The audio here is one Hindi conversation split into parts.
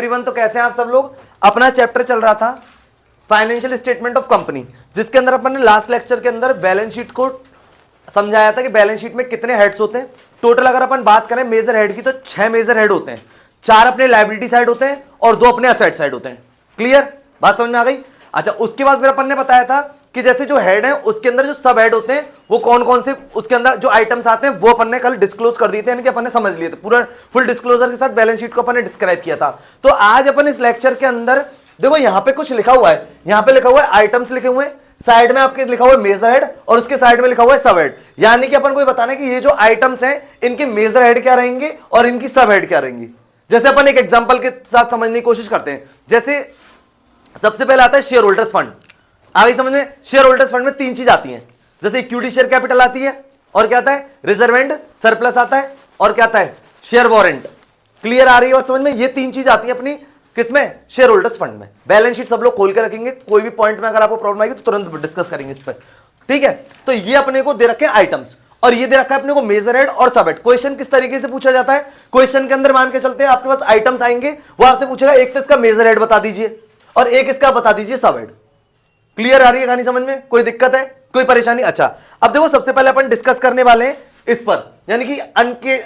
एवरीवन, तो कैसे हैं आप सब लोग। अपना चैप्टर चल रहा था फाइनेंशियल स्टेटमेंट ऑफ कंपनी, जिसके अंदर अपन ने लास्ट लेक्चर के अंदर बैलेंस शीट को समझाया था कि बैलेंस शीट में कितने हेड्स होते हैं। टोटल अगर अपन बात करें मेजर हेड की तो 6 मेजर हेड होते हैं। 4 अपने लायबिलिटी साइड होते हैं और 2 अपने असेट साइड होते हैं। क्लियर, बात समझ में आ गई। अच्छा, उसके बाद फिर अपन ने बताया था कि जैसे जो हेड है उसके अंदर जो सब हेड होते हैं वो कौन कौन से, उसके अंदर जो आइटम्स आते हैं वो अपन ने कल डिस्क्लोज कर दिए थे, यानी कि अपन ने समझ लिए थे पूरा फुल डिस्क्लोजर के साथ बैलेंस शीट को अपन ने डिस्क्राइब किया था। तो आज अपन इस लेक्चर के अंदर देखो यहां पे कुछ लिखा हुआ है, यहां पे लिखा हुआ है आइटम्स लिखे हुए हैं, साइड में आपके लिखा हुआ है मेजर हेड और उसके साइड में लिखा हुआ है सब हेड। यानी कि अपन को बताना है कि ये जो आइटम्स हैं इनके मेजर हेड क्या रहेंगे और इनकी सब हेड क्या रहेंगी। जैसे अपन एक एग्जांपल के साथ समझने की कोशिश करते हैं। जैसे सबसे पहले आता है शेयर होल्डर्स फंड। आगे समझ में, शेयर होल्डर्स फंड में 3 चीज आती हैं। जैसे इक्विटी शेयर कैपिटल आती है और क्या आता है, रिजर्व एंड सरप्लस आता है और क्या आता है, शेयर वारंट। क्लियर आ रही है समझ में। ये 3 चीज आती है अपनी किसमें, शेयर होल्डर्स फंड में। बैलेंस शीट सब लोग खोल के रखेंगे, कोई भी पॉइंट में अगर आपको प्रॉब्लम आएगी तो तुरंत डिस्कस करेंगे इस पर। ठीक है, तो ये अपने को दे रखे आइटम्स और ये दे रखा है अपने को मेजर हेड और सब हेड। क्वेश्चन किस तरीके से पूछा जाता है, क्वेश्चन के अंदर मान के चलते हैं आपके पास आइटम्स आएंगे, वो आपसे पूछेगा एक तो इसका मेजर हेड बता दीजिए और एक इसका बता दीजिए सब हेड। क्लियर आ रही है कहानी समझ में, कोई दिक्कत है, कोई परेशानी। अच्छा, अब देखो सबसे पहले अपन डिस्कस करने वाले हैं इस पर, यानी कि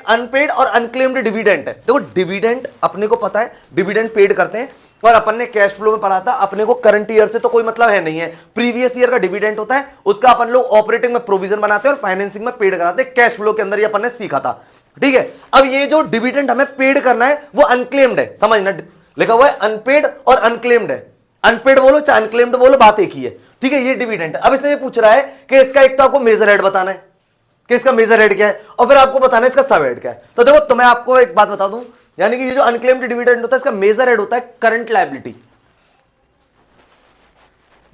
अनपेड और अनक्लेम्ड डिविडेंड है। देखो डिविडेंड अपने को पता है, डिविडेंड पेड करते हैं और अपन ने कैश फ्लो में पढ़ा था, अपने को करंट ईयर से तो कोई मतलब है नहीं है। प्रीवियस ईयर का डिविडेंड होता है, उसका अपन लोग ऑपरेटिंग में प्रोविजन बनाते हैं और फाइनेंसिंग में पेड कराते हैं। कैश फ्लो के अंदर ये अपन ने सीखा था। ठीक है, अब ये जो डिविडेंड हमें पेड करना है वो अनक्लेम्ड है, समझना, लिखा हुआ है अनपेड और अनक्लेम्ड है। अनपेड बोलो चाहे अनक्लेम्ड बोलो, बात एक ही है। ठीक है, ये डिविडेंड। अब इसने ये पूछ रहा है कि इसका एक तो आपको मेजर हेड बताना है कि इसका मेजर हेड क्या है और फिर आपको बताना है इसका सब हेड क्या है। तो देखो तो मैं आपको एक बात बता दूं, यानी कि ये जो अनक्लेम्ड डिविडेंड होता है इसका मेजर हेड होता है करंट लायबिलिटी।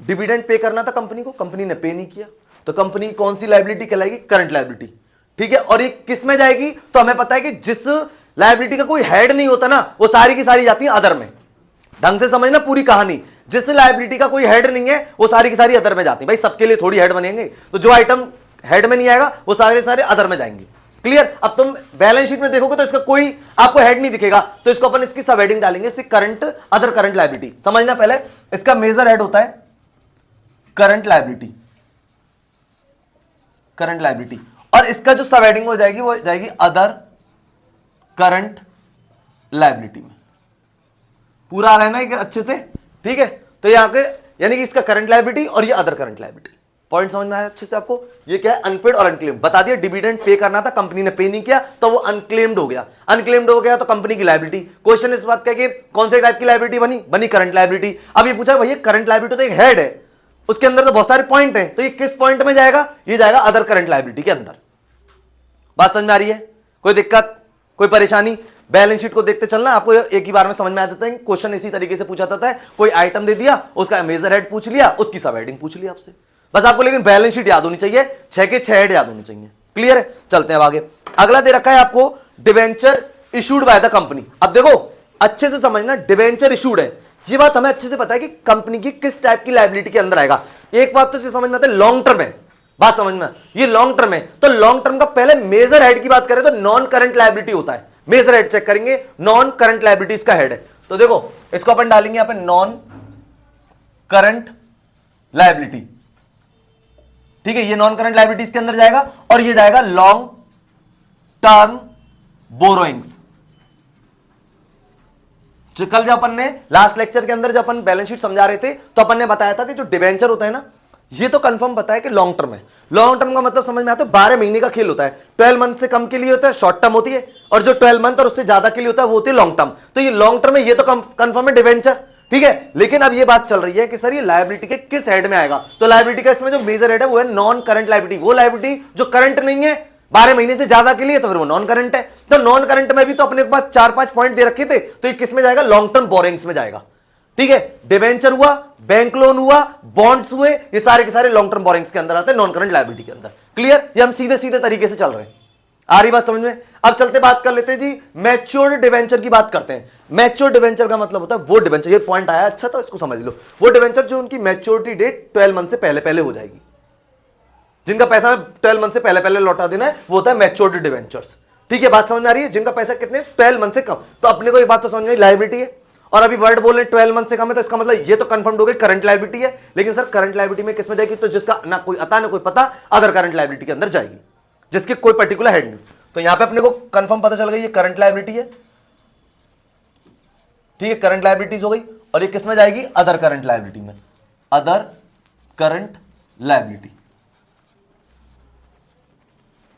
डिविडेंड पे करना था कंपनी को, कंपनी ने पे नहीं किया, तो कंपनी कौन सी लायबिलिटी कहलाएगी, करंट लायबिलिटी। ठीक है, और ये किस में जाएगी, तो हमें पता है कि जिस लायबिलिटी का कोई हेड नहीं होता ना वो सारी की सारी जाती है अदर में। ढंग से समझना पूरी कहानी। जिस लायबिलिटी का कोई हेड नहीं है वो सारी की सारी अदर में जाती है। भाई सबके लिए थोड़ी हेड बनेंगे, तो जो आइटम हेड में नहीं आएगा वो सारे सारे अदर में जाएंगे। क्लियर। अब तुम बैलेंस शीट में देखोगे तो इसका कोई आपको हेड नहीं दिखेगा, तो इसको अपन इसकी सब हेडिंग डालेंगे, इसकी करंट अदर करंट लायबिलिटी। समझना पहले, इसका मेजर हेड होता है करंट लायबिलिटी, करंट लायबिलिटी, और इसका जो सब हेडिंग हो जाएगी वो जाएगी अदर करंट लायबिलिटी में। पूरा रहना है अच्छे से। ठीक है, तो यहां के यानी कि इसका करंट लायबिलिटी और ये अदर करंट लायबिलिटी। पॉइंट समझ में आया अच्छे से आपको। ये क्या है, अनपेड और अनक्लेम्ड। बता दिया डिविडेंड पे करना था, कंपनी ने पे नहीं किया तो वो अनक्लेम्ड हो गया। अनक्लेम्ड हो गया तो कंपनी की लायबिलिटी। क्वेश्चन इस बात का कि कौन से टाइप की लायबिलिटी बनी करंट लायबिलिटी। अब ये पूछा भैया करंट लायबिलिटी तो एक हेड है, उसके अंदर तो बहुत सारे पॉइंट हैं, तो ये किस पॉइंट में जाएगा, ये जाएगा अदर करंट लायबिलिटी के अंदर। बात समझ में आ रही है, कोई दिक्कत, कोई परेशानी। बैलेंस शीट को देखते चलना, आपको एक ही बार में समझ में आ जाता है। क्वेश्चन इसी तरीके से पूछा जाता है, कोई आइटम दे दिया, उसका मेजर हेड पूछ लिया, उसकी सब हेडिंग पूछ लिया आपसे, बस आपको लेकिन बैलेंस शीट याद होनी चाहिए, 6 के 6 हेड याद होनी चाहिए। क्लियर है, चलते हैं आगे। अगला दे रखा है आपको debenture issued by the company. अब देखो अच्छे से समझना, डिवेंचर इशूड है, ये बात हमें अच्छे से पता है कि कंपनी की किस टाइप की लायबिलिटी के अंदर आएगा। एक बात तो समझ में आता है, लॉन्ग टर्म है, बात समझ में, ये लॉन्ग टर्म है, तो लॉन्ग टर्म का पहले मेजर हेड की बात करें तो नॉन करंट लायबिलिटी होता है। मेजर हेड चेक करेंगे, नॉन करंट लायबिलिटीज का हेड है, तो देखो इसको अपन डालेंगे यहां पे नॉन करंट लायबिलिटी। ठीक है, ये नॉन करंट लायबिलिटीज के अंदर जाएगा और ये जाएगा लॉन्ग टर्म बोरोइंग्स। कल जब अपन ने लास्ट लेक्चर के अंदर जब अपन बैलेंस शीट समझा रहे थे तो अपन ने बताया था कि जो डिवेंचर होता है ना, ये तो कंफर्म पता है कि लॉन्ग टर्म है। लॉन्ग टर्म का मतलब समझ में आता है 12 महीने का खेल होता है। 12 मंथ से कम के लिए होता है शॉर्ट टर्म होती है, और जो 12 मंथ और उससे ज्यादा के लिए होता है वो होती है लॉन्ग टर्म। तो ये लॉन्ग टर्म है, ये तो कंफर्म है डिवेंचर। ठीक है, लेकिन अब ये बात चल रही है कि सर ये लायबिलिटी के किस हेड में आएगा, तो लायबिलिटी का इसमें जो मेजर हेड है वो है नॉन करंट लायबिलिटी। वो लायबिलिटी जो करंट नहीं है 12 महीने से ज्यादा के लिए, तो फिर वो नॉन करंट है। तो नॉन करंट में भी तो अपने पास 4-5 पॉइंट दे रखे थे, तो ये किस में जाएगा, लॉन्ग टर्म बोरिंग्स में जाएगा। ठीक है, डिवेंचर हुआ, बैंक लोन हुआ, बॉन्ड्स हुए, ये सारे के सारे लॉन्ग टर्म बोरिंग्स के अंदर आते हैं, नॉन करंट लायबिलिटी के अंदर। क्लियर, ये हम सीधे सीधे तरीके से चल रहे हैं, आ रही बात समझ में। अब चलते बात कर लेते हैं जी, मैच्योर्ड डिवेंचर की बात करते हैं। मैच्योर्ड डिवेंचर का मतलब होता है वो डिवेंचर, ये पॉइंट आया अच्छा था, इसको समझ लो। वो डिवेंचर जो उनकी मैच्योरिटी डेट 12 मंथ से पहले पहले हो जाएगी, जिनका पैसा 12 मंथ से पहले पहले लौटा देना है, वो होता है मैच्योर्ड डिवेंचर्स। ठीक है, बात समझ में आ रही है। जिनका पैसा कितने 12 मंथ से कम, तो अपने को एक बात तो समझ में, लायबिलिटी है और अभी वर्ड बोल रहे 12 मंथ से कम है, तो इसका मतलब ये तो कंफर्म हो गई करंट लायबिलिटी है। लेकिन सर करंट लायबिलिटी में किसमें जाएगी? तो जिसका ना कोई अता ना कोई पता, अदर करंट लायबिलिटी के अंदर जाएगी, जिसकी कोई पर्टिकुलर हेड नहीं। तो यहां पे अपने को कंफर्म पता चल गई ये करंट लायबिलिटी है, ठीक है, करंट लायबिलिटीज हो गई। और ये किसमें जाएगी? अदर करंट लायबिलिटी में, अदर करंट लायबिलिटी।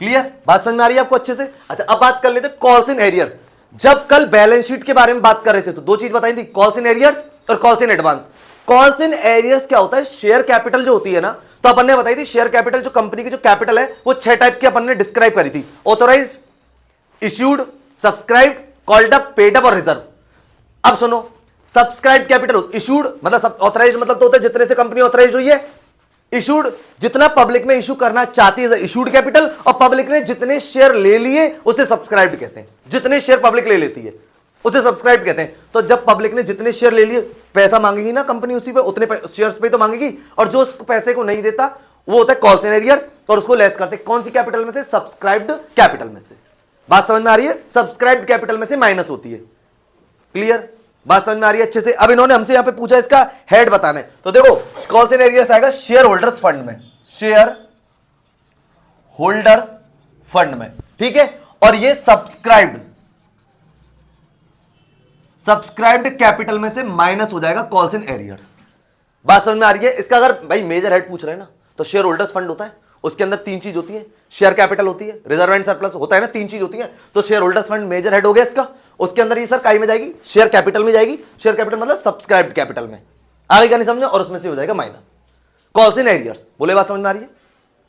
क्लियर? बात समझ में आ रही है आपको अच्छे से? अच्छा, अब बात कर लेते कॉल्स इन एरियर्स। जब कल बैलेंस शीट के बारे में बात कर रहे थे तो दो चीज बताई थी, कॉल्स इन एरियर्स और calls in advance. Calls in arrears क्या होता है? शेयर कैपिटल जो होती है ना, तो अपन ने बताई थी शेयर कैपिटल, जो कंपनी की जो कैपिटल है वो 6 टाइप की अपन ने डिस्क्राइब करी थी, authorized, issued, subscribed, called up, paid up और रिजर्व। अब सुनो, सब्सक्राइब कैपिटल, इशूड मतलब ऑथराइज मतलब तो होता है जितने से कंपनी ऑथराइज हुई है, इशूड जितना पब्लिक में इशू करना चाहती है इशूड कैपिटल, और पब्लिक ने जितने शेयर ले लिए उसे सब्सक्राइब्ड कहते हैं। जितने शेयर पब्लिक ले लेती है उसे सब्सक्राइब कहते हैं। तो जब पब्लिक ने जितने शेयर ले लिए, पैसा मांगेगी ना कंपनी उसी पे, उतने शेयर्स पे तो मांगेगी, और जो उस पैसे को नहीं देता वो होता है कॉल्स इन एरियर्स, और उसको लेस करते हैं कौन सी कैपिटल में से? सब्सक्राइब्ड कैपिटल में से। बात समझ में आ रही है? सब्सक्राइब्ड कैपिटल में से माइनस होती है। क्लियर? बात समझ में आ रही है अच्छे से? अब इन्होंने हमसे यहां पे पूछा इसका हेड बताना है, तो देखो कॉल्स इन एरियर्स आएगा शेयर होल्डर्स फंड में, शेयर होल्डर्स फंड में, ठीक है। और ये सब्सक्राइब्ड कैपिटल में से माइनस हो जाएगा कॉल्स इन एरियर्स। बात समझ में आ रही है? इसका अगर भाई मेजर हेड पूछ रहे हैं ना, तो शेयर होल्डर्स फंड होता है, उसके अंदर 3 चीज होती है, शेयर कैपिटल होती है, रिजर्व एंड सरप्लस होता है ना, 3 चीज होती है। तो shareholders fund major head हो गया इसका, उसके अंदर ये सर काई में जाएगी? शेयर कैपिटल में जाएगी। शेयर कैपिटल मतलब सब्सक्राइब्ड कैपिटल में, आगे का नहीं समझे, और उसमें से हो जाएगा माइनस कॉल्स इन एरियर्स। बोले बात समझ में आ रही है?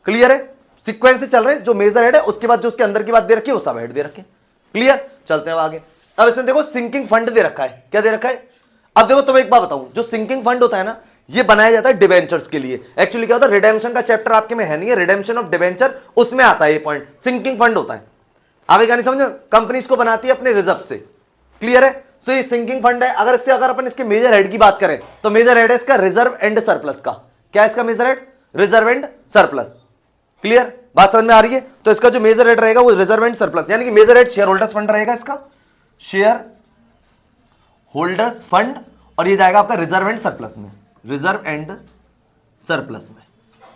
क्लियर है? सीक्वेंस से चल रहे हैं, जो मेजर हेड है उसके बाद जो उसके अंदर की बात दे रखी है वो सब हेड दे रखे। क्लियर? चलते हैं आगे। अब इसमें देखो सिंकिंग फंड दे रखा है, क्या दे रखा है? अब देखो तुम्हें एक बात बताऊं, जो सिंकिंग फंड होता है ना, ये बनाया जाता है डिबेंचर्स के लिए। एक्चुअली क्या होता है, रिडेम्पशन का चैप्टर आपके में है नहीं है, रिडेम्पशन ऑफ डिबेंचर, उसमें आता है ये पॉइंट, सिंकिंग फंड होता है। आगे क्या नहीं समझो, कंपनी इसको बनाती है अपने रिजर्व से। क्लियर है? तो ये सिंकिंग फंड है। अगर अपन इसके मेजर हेड की बात करें तो मेजर हेड है इसका रिजर्व एंड सरप्लस का। क्या है इसका major head? Reserve and surplus. Clear? बात समझ में आ रही है? तो इसका जो मेजर हेड रहेगा वो रिजर्व एंड सरप्लस, यानी कि major head shareholders fund रहेगा इसका, शेयर होल्डर्स फंड, और ये जाएगा आपका रिजर्व एंड सरप्लस में, रिजर्व एंड सरप्लस में।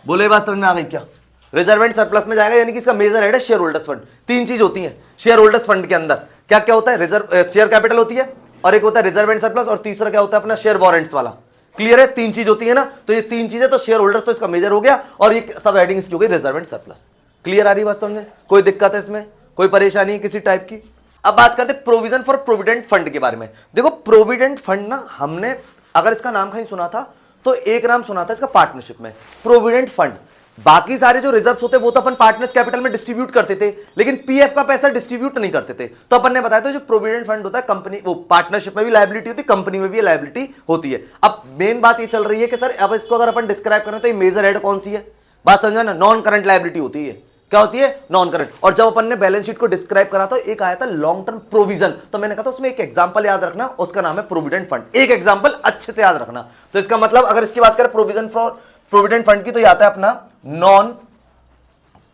बोले बात समझ में आ गई क्या? रिजर्व एंड सरप्लस में जाएगा, यानी कि इसका मेजर हेड है शेयर होल्डर्स फंड। 3 चीज होती है शेयर होल्डर्स फंड के अंदर, क्या क्या होता है? रिजर्व शेयर कैपिटल होती है, और एक होता है रिजर्व एंड सरप्लस, और तीसरा क्या होता है अपना शेयर वारंट्स वाला। क्लियर है? 3 चीज होती है ना, तो ये 3 चीजें, तो शेयर होल्डर्स तो इसका मेजर हो गया, और ये सब हेडिंग इसकी हो गई रिजर्व एंड सरप्लस। क्लियर आ रही बात समझे? कोई दिक्कत है इसमें? कोई परेशानी है किसी टाइप की? अब बात करते हैं प्रोविजन फॉर प्रोविडेंट फंड के बारे में। देखो प्रोविडेंट फंड ना, हमने अगर इसका नाम कहीं सुना था तो एक नाम सुना था इसका पार्टनरशिप में, प्रोविडेंट फंड। बाकी सारे जो रिजर्व्स होते वो तो अपन पार्टनर्स कैपिटल में डिस्ट्रीब्यूट करते थे, लेकिन पीएफ का पैसा डिस्ट्रीब्यूट नहीं करते थे। तो अपन ने बताया था जो प्रोविडेंट फंड होता है कंपनी, वो पार्टनरशिप में भी लायबिलिटी होती है, कंपनी में भी लायबिलिटी होती है। अब मेन बात ये चल रही है कि सर अब इसको अगर अपन डिस्क्राइब करें तो ये मेजर हेड कौन सी है? बात समझो ना, नॉन करंट लायबिलिटी होती है। क्या होती है? Non current. और जब अपन ने बैलेंस शीट को डिस्क्राइब करा तो एक आया था लॉन्ग टर्म प्रोविजन, तो मैंने कहा था उसमें एक एग्जांपल याद रखना, उसका नाम है प्रोविडेंट फंड। एक एग्जांपल अच्छे से याद रखना। तो इसका मतलब अगर इसकी बात करें प्रोविजन फॉर प्रोविडेंट फंड की, तो ये आता है अपना नॉन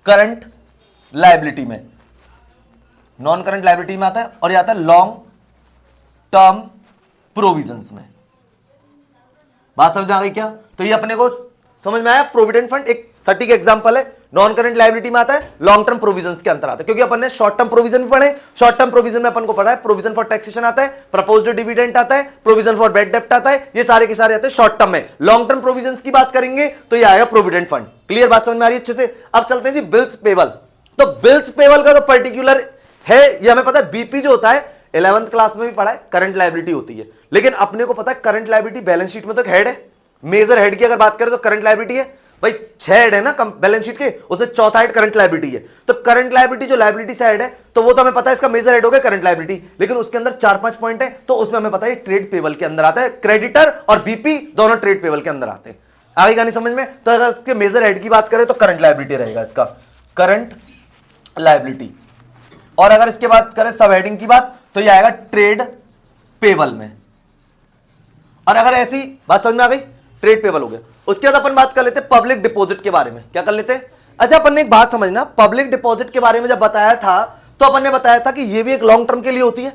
करंट लायबिलिटी में, नॉन करंट लायबिलिटी में आता है, और ये आता है लॉन्ग टर्म प्रोविजंस में। बात समझ में आ गई क्या? तो ये अपने को समझ में आया? प्रोविडेंट फंड एक सटीक एग्जांपल है, नॉन करंट लायबिलिटी में आता है, लॉन्ग टर्म प्रोविजंस के अंतर आता है। क्योंकि अपन ने शॉर्ट टर्म प्रोविजन भी पढ़े, शॉर्ट टर्म प्रोविजन में अपन को पढ़ा है प्रोविजन फॉर टैक्सेशन आता है, प्रपोज्ड डिविडेंड आता है, प्रोविजन फॉर बैड डेप्ट आता है, ये सारे के सारे आते हैं शॉर्ट टर्म में। लॉन्ग टर्म प्रोविजंस की बात करेंगे तो ये आएगा प्रोविडेंट फंड। क्लियर? बात समझ में आ रही है अच्छे से? अब चलते हैं जी बिल्स पेबल। तो बिल्स पेबल का तो पर्टिकुलर है, ये हमें पता है। बीपी जो होता है 11th क्लास में भी पढ़ा है, करंट लायबिलिटी होती है, लेकिन अपने को पता है करंट लायबिलिटी बैलेंस शीट में तो हेड है, मेजर हेड की अगर बात करें तो करंट लायबिलिटी है भाई। 6 हेड है ना बैलेंस शीट के, उससे चौथा हेड करंट लायबिलिटी है। तो करंट लायबिलिटी जो लायबिलिटी साइड है तो वो तो हमें पता है इसका मेजर हेड हो गया करंट लायबिलिटी, लेकिन उसके अंदर 4-5 पॉइंट है, तो उसमें हमें पता है ट्रेड पेबल के अंदर आता है। क्रेडिटर और बीपी दोनों ट्रेड पेबल के अंदर आते हैं। आगे का नहीं समझ में? तो अगर इसके मेजर हेड की बात करें तो करंट लायबिलिटी रहेगा इसका, करंट लायबिलिटी। और अगर इसके बात करें सब हेडिंग की बात तो ये आएगा ट्रेड पेबल में। और अगर ऐसी बात समझ में आ गई, ट्रेड पेबल हो गया। उसके बाद अपन बात कर लेते हैं पब्लिक डिपॉजिट के बारे में। क्या कर लेते हैं? अच्छा अपन ने एक बात समझना, पब्लिक डिपॉजिट के बारे में जब बताया था तो अपन ने बताया था कि ये भी एक लॉन्ग टर्म के लिए होती है।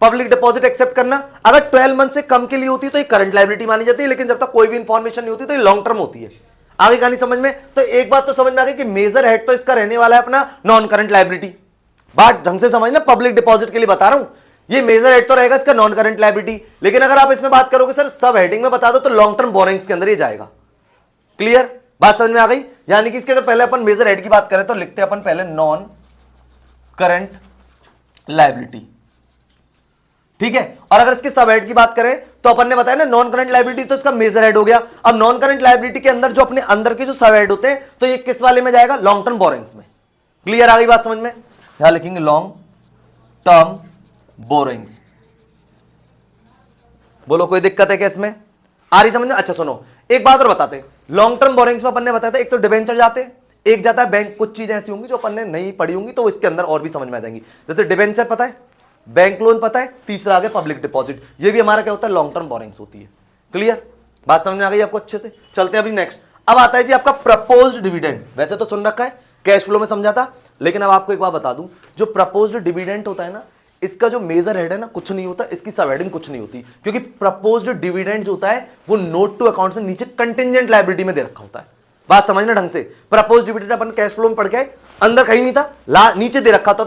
पब्लिक डिपॉजिट एक्सेप्ट करना, अगर 12 मंथ से कम के लिए होती है तो ये करंट लायबिलिटी मानी जाती है, लेकिन जब तक कोई भी इंफॉर्मेशन नहीं होती तो ये लॉन्ग टर्म होती है। आगे कहानी समझ में? तो एक बात तो समझ में आ गई कि मेजर हेड तो इसका रहने वाला है अपना नॉन करंट लायबिलिटी। बात ढंग से समझना, पब्लिक डिपॉजिट के लिए बता रहा हूं, ये मेजर हेड तो रहेगा इसका नॉन करंट लायबिलिटी, लेकिन अगर आप इसमें बात करोगे सर सब हेडिंग में बता दो तो लॉन्ग टर्म बोरिंग्स के अंदर ये जाएगा। क्लियर? बात समझ में आ गई? यानी कि इसके अगर पहले अपन मेजर हेड की बात करें तो लिखते हैं अपन पहले नॉन करंट लायबिलिटी, ठीक है। और अगर इसके सब हेड की बात करें तो अपन ने बताया ना नॉन करंट लायबिलिटी तो इसका मेजर हेड हो गया। अब नॉन करंट लायबिलिटी के अंदर जो अपने अंदर के जो सब हेड होते हैं तो ये किस वाले में जाएगा? लॉन्ग टर्म बोरिंग्स में। क्लियर? आ गई बात समझ में? यहां लिखेंगे लॉन्ग टर्म बोरिंग्स। बोलो कोई दिक्कत है क्या इसमें? आ रही समझ में? अच्छा सुनो, एक बात और बताते, लॉन्ग टर्म बोरिंग्स में अपन ने बताया था एक तो डिबेंचर जाते, एक जाता है बैंक। कुछ चीजें ऐसी होंगी जो अपन ने नहीं पढ़ी होंगी तो इसके अंदर और भी समझ में आ जाएंगी, जैसे डिबेंचर पता है, बैंक लोन पता है, तीसरा आ गया पब्लिक डिपॉजिट। ये भी हमारा क्या होता है? लॉन्ग टर्म बोरिंग्स होती है। क्लियर? बात समझ में आ गई आपको अच्छे से? चलते हैं अभी नेक्स्ट। अब आता है जी आपका प्रपोज्ड डिविडेंड। वैसे तो सुन रखा है, कैश फ्लो में समझा था, लेकिन अब आपको एक बात बता दूं, जो प्रपोज्ड डिविडेंड होता है ना, इसका जो मेजर हेड है ना कुछ नहीं होता, इसकी सब हेडिंग कुछ नहीं होती, क्योंकि प्रपोज्ड डिविडेंड जो होता है वो नोट टू अकाउंट्स में नीचे कंटिंजेंट लायबिलिटी में दे रखा होता है। बात समझना ढंग से, प्रपोज्ड डिविडेंड अपन कैश फ्लो में पढ़ के आए, अंदर कहीं नहीं था, नीचे दे रखा था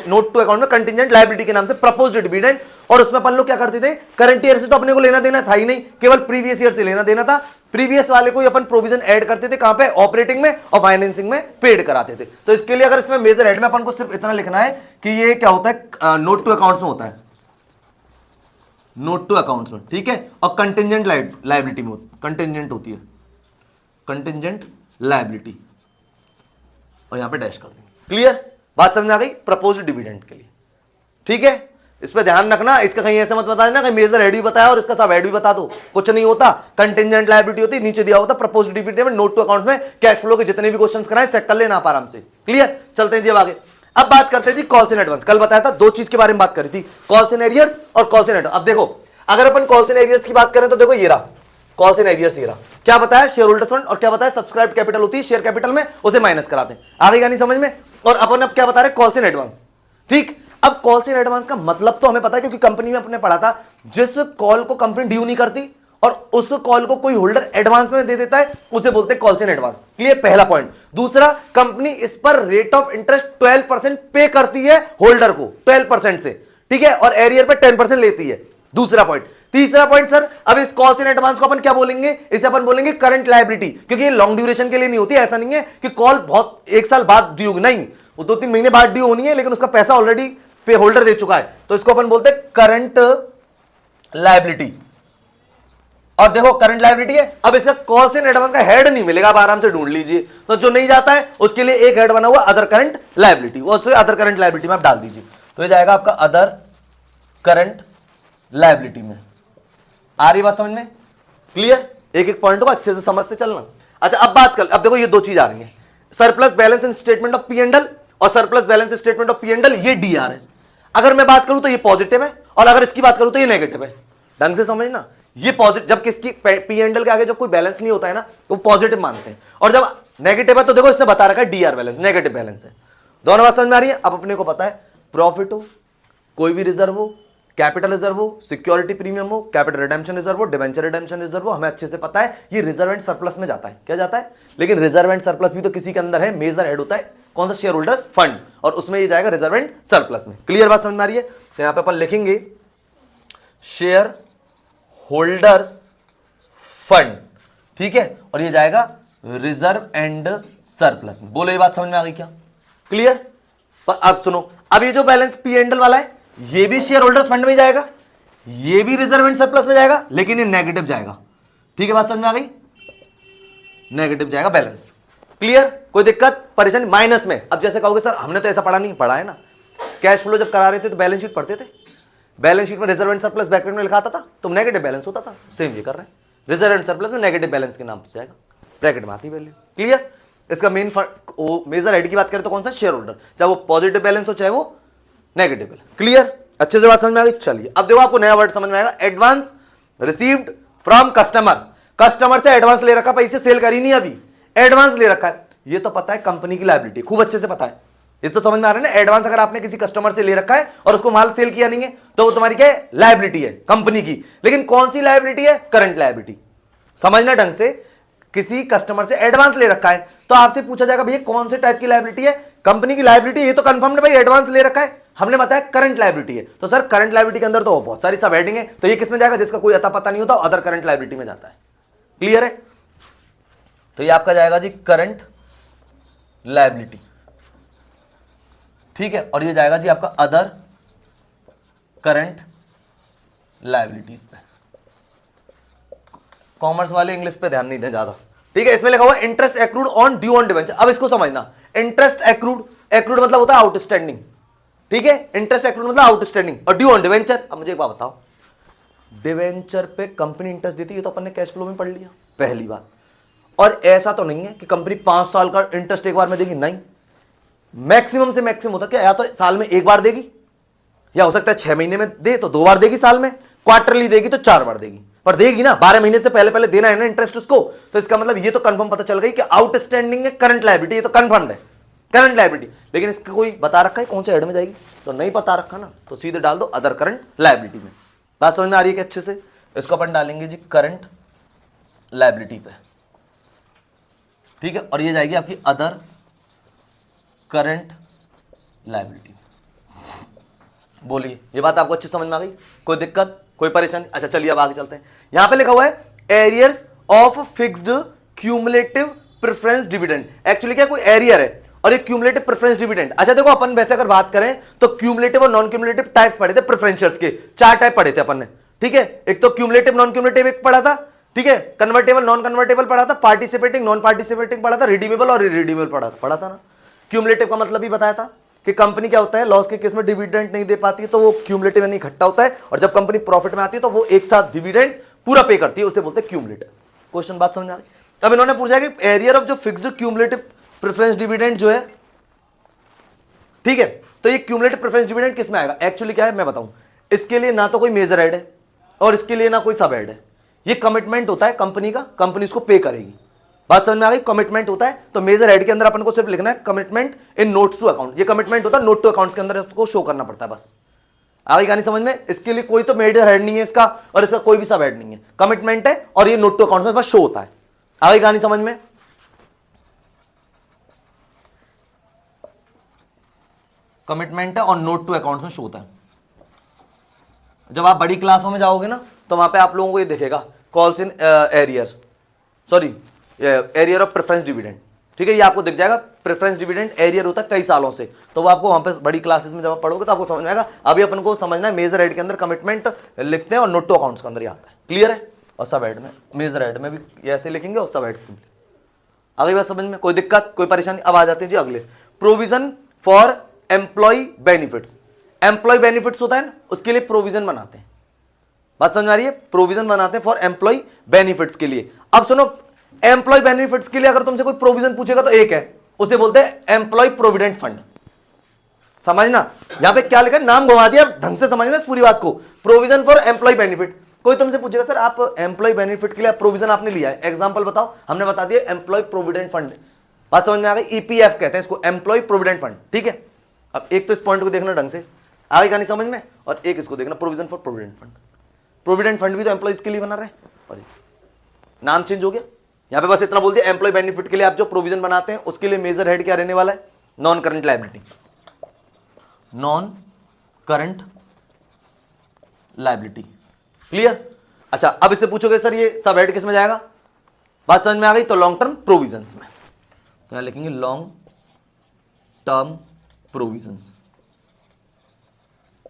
नोट टू अकाउंट में कंटिंजेंट लायबिलिटी के नाम से प्रपोज्ड डिविडेंड। और उसमें अपन लोग क्या करते थे? करंट ईयर से तो अपने को लेना देना था ही नहीं, केवल प्रीवियस ईयर से लेना देना था। प्रीवियस वाले को अपन प्रोविजन ऐड करते थे, कहां पे? ऑपरेटिंग में और फाइनेंसिंग में पेड कराते थे। तो इसके लिए अगर इसमें मेजर हेड में अपन को सिर्फ इतना लिखना है कि ये क्या होता है? नोट टू अकाउंट्स में होता है, नोट टू अकाउंट्स में, ठीक है। और कंटिंजेंट लायबिलिटी में कंटिंजेंट होती है, कंटिंजेंट लायबिलिटी, और यहां पे डैश कर देंगे। क्लियर? बात समझ आ गई? प्रपोज्ड डिविडेंड के लिए, ठीक है। इस पे ध्यान रखना, इसका कहीं ऐसे मत बता देना कि मेजर हेड भी बताया और इसका सब हेड भी बता दो, कुछ नहीं होता। कंटिंजेंट लायबिलिटी होती है, नीचे दिया होता प्रपोज्ड डिविडेंड में, नोट टू अकाउंट में कैश फ्लो के जितने भी क्वेश्चंस कराएं चेक कर लेना आप आराम से। क्लियर? चलते हैं जी अब आगे। अब बात करते हैं जी कॉल्स इन एडवांस। कल बताया था दो चीज के बारे में बात करी थी, कॉल्स इन एरियर्स और कॉल्स इन एडवांस। अब देखो, अगर अपन कॉल्स इन एरियर्स की बात करें तो देखो ये रहा कॉल्स इन एरियर्स, ये रहा। क्या बताया? शेयर होल्डर्स फंड, और क्या बताया? सब्सक्राइब कैपिटल होती है शेयर कैपिटल में, उसे माइनस कराते हैं। आगे का नहीं समझ में? और अपन अब क्या बता रहे? कॉल्स इन एडवांस, ठीक। अब कॉल्स इन एडवांस का मतलब तो हमें पता है, क्योंकि कंपनी में अपने पढ़ा था, जिस कॉल को कंपनी ड्यू नहीं करती और उस कॉल को कोई होल्डर एडवांस में दे देता है उसे बोलते हैं कॉल्स इन एडवांस। क्लियर? पहला पॉइंट। दूसरा, कंपनी इस पर रेट ऑफ इंटरेस्ट 12% पे करती है होल्डर को, 12% से, ठीक है, और एरियर पे 10% लेती है। दूसरा पॉइंट। तीसरा पॉइंट सर, अब इस कॉल्स इन एडवांस को अपन क्या बोलेंगे? इसे अपन बोलेंगे करंट लायबिलिटी, क्योंकि ये लॉन्ग ड्यूरेशन के लिए नहीं होती। ऐसा नहीं है कि कॉल बहुत एक साल बाद ड्यू, नहीं, वो 2-3 महीने बाद ड्यू होनी है, लेकिन उसका पैसा ऑलरेडी पे होल्डर दे चुका है, तो इसको अपन बोलते हैं करंट लायबिलिटी। और देखो करंट लायबिलिटी है। अब इसका कॉल्स इन एडवांस का हेड नहीं मिलेगा, आप आराम से ढूंढ लीजिए। तो जो नहीं जाता है उसके लिए एक हेड बना हुआ अदर करंट लायबिलिटी, वो अदर करंट लायबिलिटी में आप डाल दीजिए, तो ये जाएगा आपका अदर करंट लायबिलिटी में। आ रही बात समझ में? क्लियर? एक एक पॉइंट को अच्छे से समझते चलना। अच्छा अब बात कर, अब देखो ये दो चीज आ रही है, surplus balance in statement of P&L और surplus balance statement of P&L, ये DR है। अगर मैं बात करूं तो ये पॉजिटिव है, और अगर इसकी बात करूं तो ये नेगेटिव है। ढंग से समझना, ये पॉजिटिव, जब किसकी P&L के आगे जब कोई बैलेंस नहीं होता है ना तो वो पॉजिटिव मानते हैं, और जब नेगेटिव है तो देखो इसने बता रखा है DR बैलेंस, नेगेटिव बैलेंस है। दोनों बात समझ में आ रही है? अब अपने को पता है प्रॉफिट हो, कोई भी रिजर्व हो, कैपिटल रिजर्व हो, सिक्योरिटी प्रीमियम हो, कैपिटल रिडेम्पशन रिजर्व हो, डिबेंचर रिडेम्पशन रिजर्व हो, हमें अच्छे से पता है ये रिजर्व एंड सरप्लस में जाता है। क्या जाता है? लेकिन रिजर्व एंड सरप्लस भी तो किसी के अंदर है, मेजर हेड होता है कौन सा? शेयर होल्डर्स फंड, और उसमें ये जाएगा रिजर्व एंड सरप्लस में। क्लियर बात समझ में आ रही है? तो यहां पे अपन लिखेंगे शेयर होल्डर्स फंड, ठीक है, और ये जाएगा रिजर्व एंड सरप्लस में। बोलो ये बात समझ में आ गई क्या? क्लियर? अब सुनो, अब ये जो बैलेंस P&L वाला है ये भी शेयर होल्डर्स फंड में जाएगा, ये भी रिजर्व एंड सरप्लस में जाएगा, लेकिन ये नेगेटिव जाएगा। ठीक है, बात समझ में आ गई? नेगेटिव जाएगा बैलेंस। क्लियर? कोई दिक्कत परेशानी? माइनस में। अब जैसे कहोगे सर हमने तो ऐसा पढ़ा नहीं, पढ़ा है ना, कैश फ्लो जब करा रहे थे तो बैलेंस शीट पढ़ते थे, बैलेंस शीट में रिजर्व एंड सरप्लस ब्रैकेट में लिखा आता था, तो नेगेटिव बैलेंस होता था। सेम ये कर रहे हैं, रिजर्व एंड सरप्लस में नेगेटिव बैलेंस के नाम से जाएगा, ब्रैकेट में आती वैल्यू। क्लियर? इसका मेन मेजर हेड की बात करें तो कौन सा? शेयर होल्डर, चाहे वो पॉजिटिव बैलेंस हो चाहे वो नेगेटिव बैलेंस। क्लियर? अच्छे से बात समझ में आ गई? चलिए अब देखो आपको नया वर्ड समझ में आएगा, advance received from customer. Customer से एडवांस ले रखा, पैसे सेल करी नहीं, अभी एडवांस ले रखा है, ये तो पता है कंपनी की लायबिलिटी, खूब अच्छे से पता है, ये तो समझ में आ रहा है ना। एडवांस अगर आपने किसी कस्टमर से ले रखा है और उसको माल सेल किया नहीं है तो वो तुम्हारी क्या है, लायबिलिटी है कंपनी की। लेकिन कौन सी लायबिलिटी है, करंट लायबिलिटी। समझना ढंग से, किसी कस्टमर से एडवांस ले रखा है तो आपसे पूछा जाएगा भैया कौन से टाइप की लायबिलिटी है, कंपनी की लायबिलिटी। ये तो कंफर्म है भाई, एडवांस ले रखा है, हमने बताया करंट लायबिलिटी है। तो सर करंट लायबिलिटी के अंदर तो बहुत सारी सब हेडिंग है, तो ये किस में जाएगा, जिसका कोई अता पता नहीं होता, अदर करंट लायबिलिटी में जाता है। क्लियर है? तो ये आपका जाएगा जी करंट लायबिलिटी, ठीक है। और ये जाएगा जी आपका अदर करंट लायबिलिटीज पे। कॉमर्स वाले इंग्लिश पे ध्यान नहीं दें ज्यादा, ठीक है। इसमें लिखा हुआ interest accrued on due on debenture. अब इसको समझना, इंटरेस्ट एक्रूड, एक्रूड मतलब होता है आउटस्टैंडिंग, ठीक है। इंटरेस्ट एक्रूड मतलब आउटस्टैंडिंग, और ड्यू ऑन डिवेंचर। अब मुझे एक बात बताओ, डिवेंचर पे कंपनी इंटरेस्ट देती है, ये तो अपन ने कैश फ्लो में पढ़ लिया पहली बार। और ऐसा तो नहीं है कि कंपनी 5 साल का इंटरेस्ट एक बार में देगी, नहीं। मैक्सिमम से मैक्सिमम होता क्या, या तो साल में एक बार देगी, या हो सकता है 6 महीने में दे तो 2 बार देगी, साल में क्वार्टरली देगी तो 4 बार देगी, पर देगी ना। 12 महीने से पहले पहले देना है ना इंटरेस्ट उसको। तो इसका मतलब ये तो कंफर्म पता चल गई कि आउटस्टैंडिंग है करंट लायबिलिटी, ये तो कंफर्म है करंट लायबिलिटी। लेकिन इसका कोई बता रखा है कौन से हेड में जाएगी, तो नहीं पता रखा ना, तो सीधे डाल दो अदर करंट लायबिलिटी में। बात समझ में आ रही है कि अच्छे से? इसको अपन डालेंगे जी करंट लायबिलिटी पे, ठीक है। और ये जाएगी आपकी अदर करंट लायबिलिटी। बोलिए, ये बात आपको अच्छी समझ में आ गई? कोई दिक्कत, कोई परेशानी? अच्छा चलिए अब आगे चलते हैं। यहां पे लिखा हुआ है arrears of fixed cumulative preference dividend. Actually क्या, कोई एरियर है और ये क्यूमुलेटिव प्रेफरेंस डिविडेंड। अच्छा देखो, अपन वैसे अगर बात करें तो क्यूमुलेटिव और नॉन क्यूमुलेटिव टाइप पढ़े थे प्रेफरेंशियर्स के, 4 टाइप पढ़े थे अपन ने, ठीक है। एक तो क्यूमुलेटिव नॉन क्यूमुलेटिव एक पढ़ा था, ठीक है। कन्वर्टेबल नॉन कन्वर्टेबल पढ़ा था, पार्टिसिपेटिंग नॉन पार्टिसिपेटिंग पढ़ा था, रिडीमेबल और इरिडीमेबल पढ़ा था ना। क्यूमुलेटिव का मतलब भी बताया था कि कंपनी क्या होता है, लॉस के केस में डिविडेंड नहीं दे पाती है तो वो क्यूमुलेटिव यानी इकट्ठा होता है, और जब कंपनी प्रॉफिट में आती है तो वो एक साथ डिविडेंड पूरा पे करती है, उसे बोलते हैं क्यूमुलेटिव। क्वेश्चन बात समझ आ गई? अब इन्होंने पूछा कि एरियर ऑफ जो फिक्स्ड क्यूमुलेटिव प्रेफरेंस डिविडेंड जो है, ठीक है, तो ये क्यूमुलेटिव प्रेफरेंस डिविडेंड किस में आएगा? एक्चुअली क्या है मैं बताऊं, इसके लिए ना तो कोई मेजर हेड है और इसके लिए ना कोई सब हेड है। ये कमिटमेंट होता है कंपनी का, कंपनी इसको पे करेगी। बात समझ में आ गई? कमिटमेंट होता है, तो मेजर हेड के अंदर अपन को सिर्फ लिखना है commitment in notes to account. ये कमिटमेंट होता है, नोट टू अकाउंट्स के अंदर उसको शो करना पड़ता है, बस। आ गई कहानी समझ में? इसके लिए कोई तो मेजर हेड नहीं है इसका, और इसका कोई भी सब हेड नहीं है, कमिटमेंट है और ये नोट टू अकाउंट में बस शो होता है। आ गई कहानी समझ में? कमिटमेंट है और नोट टू अकाउंट में शो होता है। जब आप बड़ी क्लासों में जाओगे ना तो वहां पे आप लोगों को ये दिखेगा, calls in arrear, sorry arrear of preference dividend, ठीक है। ये आपको दिख जाएगा, प्रेफरेंस डिविडेंड एरियर होता है कई सालों से, तो वो आपको वहां पे बड़ी क्लासेस में जब आप पढ़ोगे तो आपको समझ में आएगा। अभी अपन को समझना है मेजर हेड के अंदर कमिटमेंट लिखते हैं और नोट टू अकाउंट्स के अंदर ये आता है। क्लियर है? और सब हेड में, मेजर हेड में भी ऐसे लिखेंगे और सब हेड में। अगली बात समझ में? कोई दिक्कत, कोई परेशानी? अब आ जाते हैं जी अगले, provision for employee benefits. Employee benefits होता है ना, उसके लिए प्रोविजन बनाते हैं। बात समझ में आ रही है? प्रोविजन बनाते हैं फॉर एम्प्लॉय बेनिफिट्स के लिए। अब सुनो, एम्प्लॉय बेनिफिट्स के लिए अगर तुमसे कोई प्रोविजन पूछेगा तो एक है, उसे बोलते हैं एम्प्लॉय प्रोविडेंट फंड। समझना, यहां पे क्या लिखा है, नाम घुमा दिया, ढंग से समझना इस पूरी बात को। Provision for employee benefit. कोई तुमसे पूछेगा सर आप एम्प्लॉय बेनिफिट के लिए प्रोविजन आपने लिया है, एग्जांपल बताओ, हमने बता दिया एम्प्लॉय प्रोविडेंट फंड। बात समझ में आ गई? ईपीएफ कहते हैं इसको, एम्प्लॉय प्रोविडेंट फंड, ठीक है। अब एक तो इस पॉइंट को देखना ढंग से, आगे कहानी समझ में, और एक इसको देखना, provision for provident fund. Provident fund भी तो एम्प्लॉयज के लिए बना रहे, और नाम चेंज हो गया। यहां पे बस इतना बोल दिया, एम्प्लॉय बेनिफिट के लिए आप जो प्रोविजन बनाते हैं उसके लिए मेजर हेड क्या रहने वाला है, non current liability, non current liability. Clear? अच्छा, अब इससे पूछोगे सर ये सब हेड किस में जाएगा? बात समझ में आ गई? तो लॉन्ग टर्म प्रोविजंस में, तो यहां लिखेंगे लॉन्ग टर्म प्रोविजंस,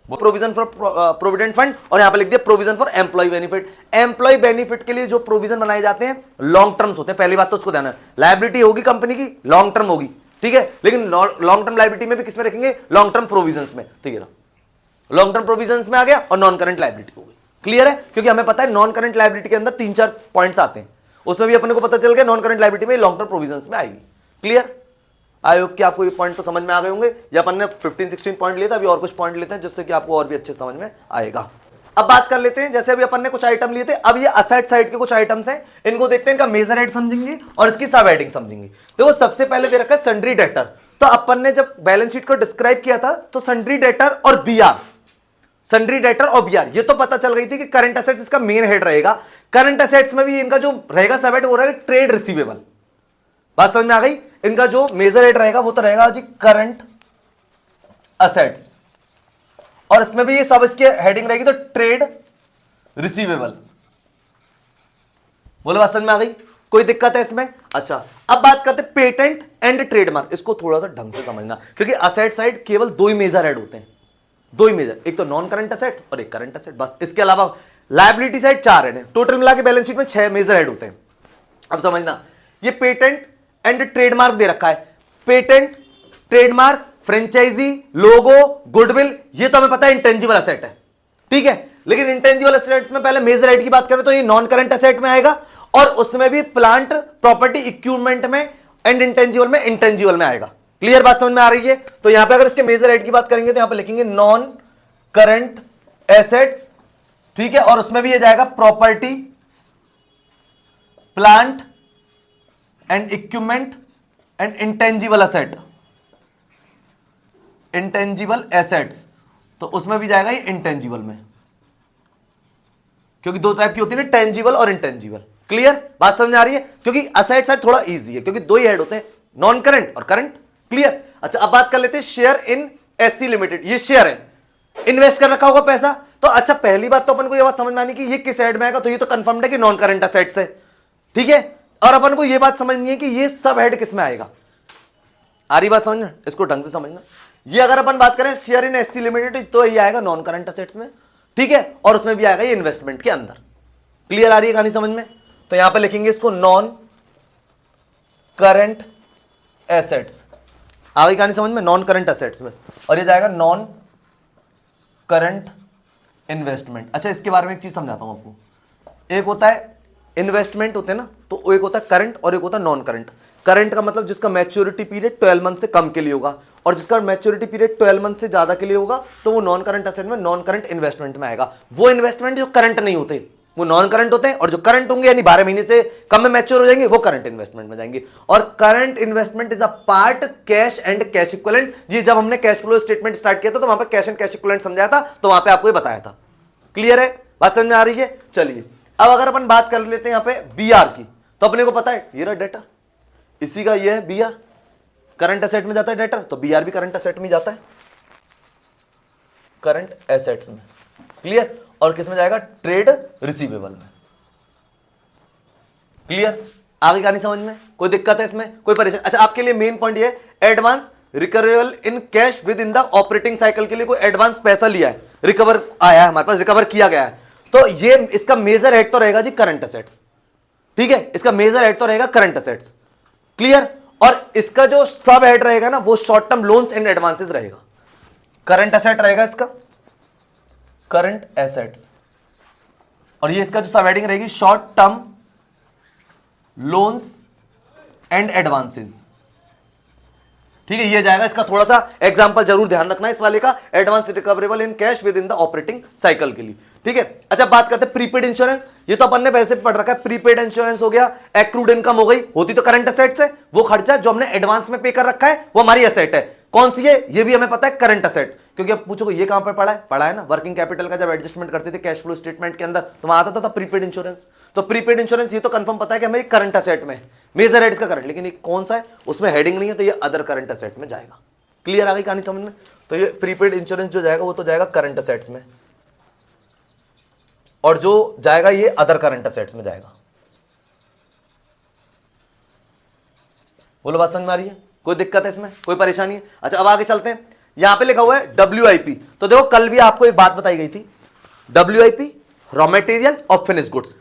वो प्रोविजन फॉर प्रोविडेंट फंड, और यहां पे लिख दिया provision for employee benefit. Employee benefit के लिए जो प्रोविजन बनाए जाते हैं लॉन्ग टर्म्स होते हैं, पहली बात तो उसको ध्यान है। लायबिलिटी होगी कंपनी की, लॉन्ग टर्म होगी, ठीक है, लेकिन लॉन्ग टर्म लायबिलिटी में भी किसमें रखेंगे? लॉन्ग टर्म प्रोविजंस में। तो ये लॉन्ग टर्म प्रोविजंस में आ गया, और नॉन करंट लायबिलिटी हो गई। क्लियर है? क्योंकि हमें पता है नॉन करंट लायबिलिटी के अंदर 3-4 पॉइंट्स आते हैं, उसमें भी अपने को पता चल गया नॉन करंट लायबिलिटी में लॉन्ग टर्म प्रोविजंस में आएगी। क्लियर? आई होप कि आपको ये पॉइंट तो समझ में आ गए होंगे, या अपन ने 15-16 पॉइंट लिए थे, अभी और कुछ पॉइंट लेते हैं जिससे कि आपको और भी अच्छे समझ में आएगा। अब बात कर लेते हैं, जैसे अभी अपन ने कुछ आइटम लिए थे, अब ये असेट साइड के कुछ आइटम्स हैं, इनको देखते हैं, इनका मेजर हेड समझेंगे और इसकी सब हेडिंग समझेंगे। देखो सबसे पहले दे रखा है सन्ड्री डेटर। तो अपन ने जब बैलेंस शीट को डिस्क्राइब किया था तो सन्ड्री डेटर और बीआर, सन्ड्री डेटर और बीआर, ये तो पता चल गई थी कि करंट एसेट्स इसका मेन हेड रहेगा। करंट एसेट्स में भी इनका जो रहेगा सब हेड वो रहेगा ट्रेड रिसीवेबल। बात समझ में आ गई? इनका जो मेजर हेड रहेगा वो तो रहेगा जी करंट एसेट्स, और इसमें भी ये सब इसके हेडिंग रहेगी तो ट्रेड रिसीवेबल। बोलो बात समझ में आ गई? कोई दिक्कत है इसमें? अच्छा, अब बात करते हैं पेटेंट एंड ट्रेडमार्क। इसको थोड़ा सा ढंग से समझना, क्योंकि असेट साइड केवल दो ही मेजर हेड होते हैं, दो ही मेजर, एक तो नॉन करंट एसेट और एक करंट एसेट, बस। इसके अलावा लायबिलिटी साइड चार हेड है, टोटल मिला के बैलेंस शीट में 6 मेजर हेड होते हैं। अब समझना, ये पेटेंट एंड ट्रेडमार्क दे रखा है। पेटेंट, ट्रेडमार्क, फ्रेंचाइजी, लोगो, गुडविल, ये तो हमें पता है इंटेंजिबल एसेट है, ठीक है। लेकिन इंटेंजिबल एसेट में पहले मेजर हेड की बात करें तो ये नॉन करंट एसेट में आएगा, और उसमें भी प्लांट प्रॉपर्टी इक्विपमेंट में एंड इंटेंजिबल में, इंटेंजिबल में आएगा। क्लियर बात समझ में आ रही है? तो यहां पे अगर इसके मेजर हेड की बात करेंगे तो यहां पे लिखेंगे नॉन करंट एसेट्स, ठीक है, और उसमें भी ये जाएगा property, plant and equipment and intangible asset, intangible assets, तो उसमें भी जाएगा ये इंटेंजिबल में, क्योंकि दो टाइप की होती है ना, टेंजिबल और इंटेंजिबल। क्लियर बात समझ में आ रही है? क्योंकि असेट साइड थोड़ा इजी है, क्योंकि दो ही हेड होते हैं, नॉन करंट और करंट। क्लियर? अच्छा, अब बात कर लेते हैं शेयर इन एससी लिमिटेड। ये शेयर है, इन्वेस्ट कर रखा होगा पैसा, तो अच्छा पहली बात तो अपन को ये बात समझ में आनी कि ये किस हेड में आएगा, तो ये तो कंफर्म्ड है कि नॉन करंट असेट्स है, ठीक है। और अपन को ये बात समझनी है कि ये सब हेड किस में आएगा। आ रही बात समझना? इसको ढंग से समझना। ये अगर अपन बात करें शेयर इन एससी लिमिटेड तो ये आएगा नॉन करंट असेट्स में, ठीक है, और उसमें भी आएगा ये इन्वेस्टमेंट के अंदर। क्लियर आ रही है कहानी समझ में? तो यहां पे लिखेंगे इसको नॉन करंट एसेट्स। आ गई कहानी समझ में? नॉन करंट एसेट्स में, और ये जाएगा नॉन करंट इन्वेस्टमेंट। अच्छा, इसके बारे में एक चीज समझाता हूं आपको। एक होता है इन्वेस्टमेंट होते हैं ना, तो एक होता है करंट और एक होता है नॉन करंट। करंट का मतलब जिसका मैच्योरिटी पीरियड 12 मंथ से कम के लिए होगा, और जिसका मैच्योरिटी पीरियड 12 मंथ से ज्यादा के लिए होगा तो वो नॉन करंट एसेट में, नॉन करंट इन्वेस्टमेंट में आएगा। वो इन्वेस्टमेंट जो करंट नहीं होते वो नॉन करंट होते हैं, और जो करंट होंगे यानी 12 महीने से कम में मैच्योर हो जाएंगे वो करंट इन्वेस्टमेंट में जाएंगे। और current investment is a part cash and cash equivalent. ये जब हमने कैश फ्लो स्टेटमेंट स्टार्ट किया था तो वहां पर कैश एंड कैश इक्विवेलेंट समझाया था, तो वहां पे आपको ये बताया था। क्लियर है? बात समझ में आ रही है? चलिए, अब अगर अपन बात कर लेते हैं यहां पे बीआर की, तो अपने को पता है ये रहा डेटा, इसी का ये है बीआर, करंट एसेट में जाता है डेटर, तो बीआर भी करंट एसेट में जाता है, करंट एसेट्स में। क्लियर? और किस में जाएगा? ट्रेड रिसीवेबल में। क्लियर? आगे कहानी समझ में? कोई दिक्कत है इसमें? कोई परेशानी? अच्छा, आपके लिए मेन पॉइंट ये है advance recoverable in cash with in the operating cycle के लिए कोई एडवांस पैसा लिया है, रिकवर आया है हमारे पास, रिकवर किया गया है, तो ये इसका मेजर हेड तो रहेगा जी करंट एसेट्स, ठीक है, इसका मेजर हेड तो रहेगा करंट एसेट्स। क्लियर? और इसका जो सब हेड रहेगा ना वो short term loans and advances रहेगा। करंट एसेट रहेगा इसका करंट एसेट्स, और ये इसका जो सब हेडिंग रहेगी short term loans and advances, ठीक है। ये जाएगा इसका, थोड़ा सा एग्जांपल जरूर ध्यान रखना है इस वाले का, advance recoverable in cash with in the operating cycle के लिए, ठीक है। अच्छा, बात करते हैं प्रीपेड इंश्योरेंस। ये तो अपन ने वैसे पढ़ रखा है, प्रीपेड इंश्योरेंस हो गया, एक्रूड इनकम हो गई, होती तो करंट एसेट्स है। वो खर्चा जो हमने एडवांस में पे कर रखा है वो हमारी एसेट है। कौन सी है? ये भी हमें पता है, करंट एसेट। क्योंकि अब पूछो ये कहां पर पढ़ा है ना, वर्किंग कैपिटल का जब एडजस्टमेंट करते थे कैश फ्लो स्टेटमेंट के अंदर, तो वहां आता था प्रीपेड इंश्योरेंस। तो प्रीपेड इंश्योरेंस ये तो कंफर्म पता है कि हमें करंट एसेट में, मेजर हेड का करंट, लेकिन ये कौन सा है उसमें हेडिंग नहीं है, तो ये अदर करंट एसेट में जाएगा। क्लियर आ गई कहानी समझ में? तो ये प्रीपेड इंश्योरेंस जो जाएगा वो तो जाएगा करंट एसेट्स में, और जो जाएगा ये अदर करंट एसेट्स में जाएगा। बोलो बात समझ में आ रही है? कोई दिक्कत है इसमें? कोई परेशानी है? अच्छा, अब आगे चलते हैं। यहां पे लिखा हुआ है WIP। तो देखो, कल भी आपको एक बात बताई गई थी, WIP रॉ मटेरियल और फिनिश गुड्स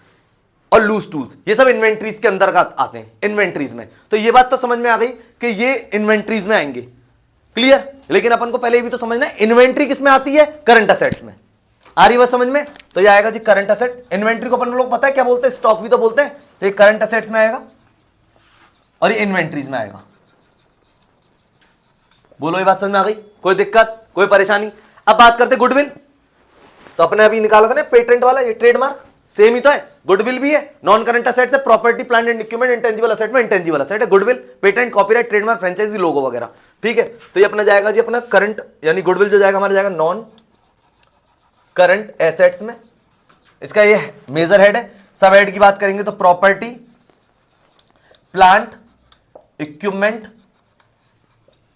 और लूज टूल्स, ये सब इन्वेंट्रीज के अंदर आते हैं, इन्वेंट्रीज में। तो ये बात तो समझ में आ गई कि ये इन्वेंट्रीज में आएंगे। क्लियर? लेकिन अपन को पहले भी तो समझना है इन्वेंट्री किस में आती है? करंट एसेट्स में। आ रही बात समझ में? तो ये आएगा जी करंट एसेट। इन्वेंट्री को अपन लोग पता है क्या बोलते हैं? स्टॉक भी तो बोलते हैं। तो ये करंट एसेट्स में आएगा और ये इन्वेंट्रीज में आएगा। बोलो, ये बात समझ में आ गई? कोई दिक्कत, कोई परेशानी? अब बात करते गुडविल। तो अपने अभी निकाला था ना पेटेंट वाला, ये ट्रेडमार्क, सेम ही तो है, गुडविल भी है, नॉन करंट असेट्स है, property plant and equipment intangible asset में इंटेंजिबल असेट है goodwill, patent, copyright, trademark, franchisee, logo वगैरह, ठीक है। तो ये अपना जाएगा जी अपना करंट, यानी गुडविल जो जाएगा हमारा जाएगा नॉन करंट एसेट्स में, इसका ये मेजर हेड है। सब हेड की बात करेंगे तो property plant equipment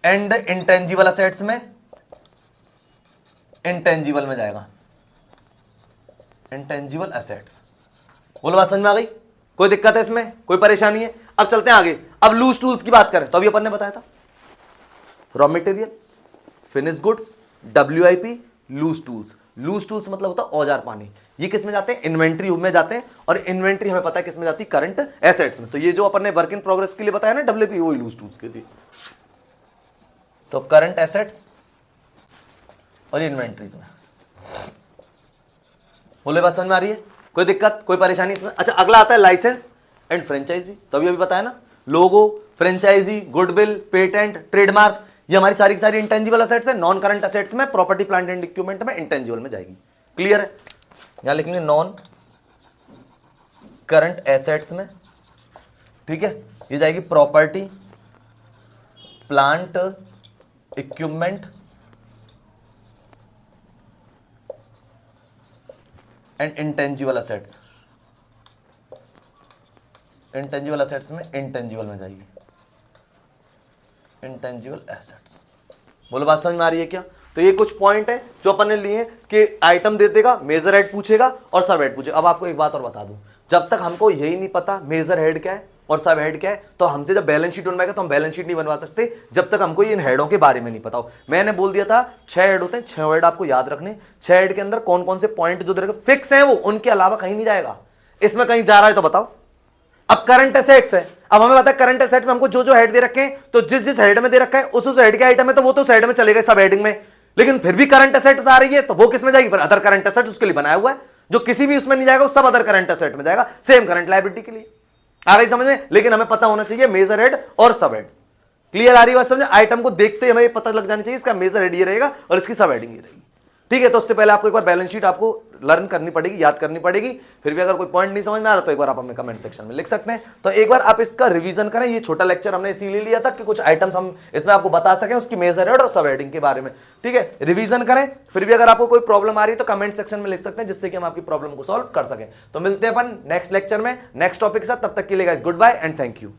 and intangible assets में, इंटेंजिबल में जाएगा इंटेंजिबल एसेट्स। बोलो बात समझ में आ गई? कोई दिक्कत है इसमें, कोई परेशानी है? अब चलते हैं आगे। अब लूज टूल्स की बात करें तो अभी अपन ने बताया था raw material, finish goods, WIP, loose tools. Loose tools मतलब होता है औजार पानी। ये किस में जाते हैं? इन्वेंट्री में जाते हैं, और इन्वेंट्री हमें पता है किस में जाती है? करंट एसेट्स में। तो ये जो अपन ने वर्क इन प्रोग्रेस के लिए बताया ना WIP, वही लूज टूल्स के लिए। तो करंट एसेट्स और इन्वेंट्रीज में। बोले बात समझ में आ रही है? कोई दिक्कत, कोई परेशानी इसमें? अच्छा, अगला आता है लाइसेंस एंड फ्रेंचाइजी। तो अभी बताया ना, लोगो, फ्रेंचाइजी, गुडविल, पेटेंट, ट्रेडमार्क, ये हमारी सारी की सारी इंटेंजिबल असेट्स है। नॉन करंट असेट्स में, प्रॉपर्टी प्लांट एंड इक्विपमेंट में, इंटेंजिबल में जाएगी। क्लियर है? यहां लिखेंगे नॉन करंट एसेट्स में, ठीक है, ये जाएगी property plant equipment and intangible assets. Intangible assets में इंटेंजिबल में जाएगी इंटेंजिबल एसेट्स। बोलो बात समझ में आ रही है क्या? तो ये कुछ पॉइंट है जो अपन ने लिए कि आइटम दे देगा, मेजर हेड पूछेगा और सब हेड पूछेगा। अब आपको एक बात और बता दूं, जब तक हमको यही नहीं पता मेजर हेड क्या है और सब हेड क्या है, तो हमसे जब बैलेंस शीट बनवाएगा तो हम बैलेंस शीट नहीं बनवा सकते जब तक हमको इन हेडों के बारे में नहीं पता हो। मैंने बोल दिया था 6 हेड होते हैं, 6 हेड आपको याद रखने। 6 हेड के अंदर कौन कौन से पॉइंट जो फिक्स है वो, उनके अलावा कहीं नहीं जाएगा। इसमें कहीं जा रहा है तो बताओ। अब करंट एसेट्स है, अब हमें पता है करंट एसेट्स में हमको जो जो हेड दे रखे हैं, तो जिस जिस हेड में दे रखा है उस हेड के आइटम है तो वो तो उस हेड में चलेगा सब हेडिंग में। लेकिन फिर भी करंट एसेट्स आ रही है तो वो किस में जाएगी? पर अदर करंट एसेट्स उसके लिए बनाया हुआ है, जो किसी भी उसमें नहीं जाएगा, सब अदर करंट एसेट में जाएगा। सेम करंट लायबिलिटी के लिए। आ गई समझ में? लेकिन हमें पता होना चाहिए मेजर हेड और सब हेड। क्लियर आ रही बात समझ? आइटम को देखते ही हमें पता लग जाना चाहिए इसका मेजर हेड ये रहेगा और इसकी सब हेडिंग ये रहेगी। ठीक है, तो उससे पहले आपको एक बार बैलेंस शीट आपको लर्न करनी पड़ेगी, याद करनी पड़ेगी। फिर भी अगर कोई पॉइंट नहीं समझ में आ रहा तो एक बार आप हमें कमेंट सेक्शन में लिख सकते हैं। तो एक बार आप इसका रिवीजन करें। ये छोटा लेक्चर हमने इसीलिए लिया था कि कुछ आइटम्स हम इसमें आपको बता सकें, उसकी मेजर हेड और सब हेडिंग के बारे में। ठीक है, रिवीजन करें। फिर भी अगर आपको कोई प्रॉब्लम आ रही है तो कमेंट सेक्शन में लिख सकते हैं, जिससे कि हम आपकी प्रॉब्लम को सॉल्व कर सकें। तो मिलते हैं अपन नेक्स्ट लेक्चर में नेक्स्ट टॉपिक के साथ। तब तक के लिए guys good bye and thank you.